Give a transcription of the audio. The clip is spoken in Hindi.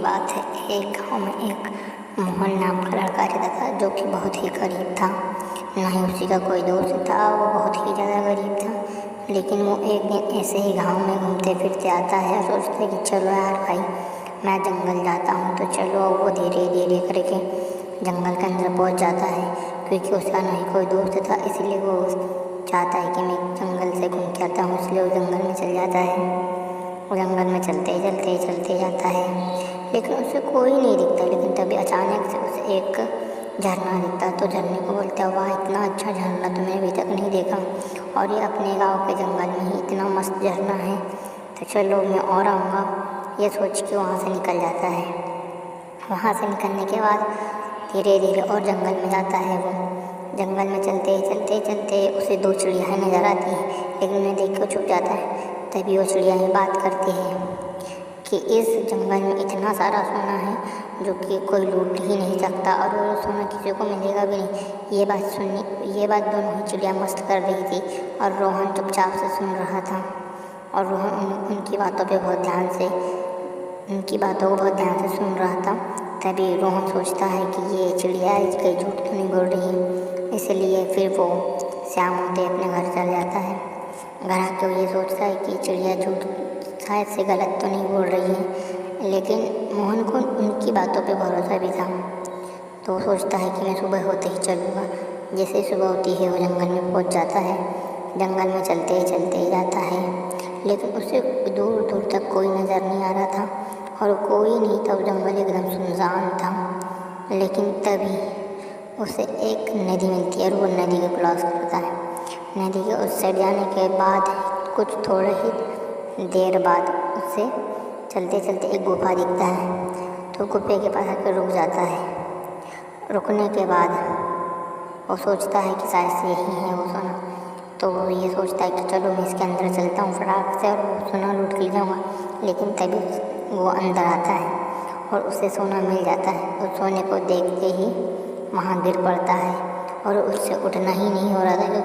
की बात है। एक गांव में एक मोहन नाम का लड़का रहता था जो कि बहुत ही गरीब था। ना ही उसी का कोई दोस्त था, वो बहुत ही ज़्यादा गरीब था। लेकिन वो एक दिन ऐसे ही गांव में घूमते फिरते आता है और सोचता है कि चलो यार भाई, मैं जंगल जाता हूँ। तो चलो, वो धीरे धीरे करके जंगल के अंदर पहुँच जाता है। क्योंकि उसका ना ही कोई दोस्त था, इसलिए वो चाहता है कि मैं जंगल से घूम के आता हूँ, इसलिए वो जंगल में चल जाता है। वो जंगल में चलते जाता है, लेकिन उसे कोई नहीं दिखता। लेकिन तभी अचानक से उसे एक झरना दिखता। तो झरने को बोलता है, वाह, इतना अच्छा झरना तो मैंने अभी तक नहीं देखा, और ये अपने गांव के जंगल में ही इतना मस्त झरना है। तो चलो, मैं और आऊँगा, ये सोच के वहाँ से निकल जाता है। वहाँ से निकलने के बाद धीरे धीरे और जंगल में जाता है। वो जंगल में चलते उसे दो चिड़ियाँ नज़र आती हैं, लेकिन उन्हें देख कर छुप जाता है। तभी वो चिड़िया बात करती है कि इस जंगल में इतना सारा सोना है जो कि कोई लूट ही नहीं सकता, और वो सोना किसी को मिलेगा भी नहीं। ये बात दोनों ही चिड़िया मस्त कर रही थी, और रोहन चुपचाप से सुन रहा था। और रोहन उनकी बातों को बहुत ध्यान से सुन रहा था। तभी रोहन सोचता है कि ये चिड़िया कहीं झूठ तो नहीं बोल रही है, इसलिए फिर वो शाम होते अपने घर चल जाता है। घर आके वो ये सोचता है कि चिड़िया झूठ शायद से गलत तो नहीं बोल रही है, लेकिन मोहन को उनकी बातों पे भरोसा भी था। तो वो सोचता है कि मैं सुबह होते ही चलूँगा। जैसे ही सुबह होती है, वो जंगल में पहुंच जाता है। जंगल में चलते जाता है, लेकिन उसे दूर दूर तक कोई नज़र नहीं आ रहा था, और कोई नहीं था। वो जंगल एकदम सुनसान था। लेकिन तभी उसे एक नदी मिलती है, और वो नदी को क्रॉस करता है। नदी के उस साइड जाने के बाद कुछ थोड़े ही देर बाद उसे चलते एक गुफा दिखता है। तो गुफे के पास आकर रुक जाता है। रुकने के बाद वो सोचता है कि शायद से यही है वो सोना। तो वो ये सोचता है कि चलो, मैं इसके अंदर चलता हूँ फटाक से, और वो सोना लूट के ले जाऊँगा। लेकिन तभी वो अंदर आता है और उसे सोना मिल जाता है। उस सोने को देखते ही वहाँ गिर पड़ता है, और उससे उठना ही नहीं हो रहा था।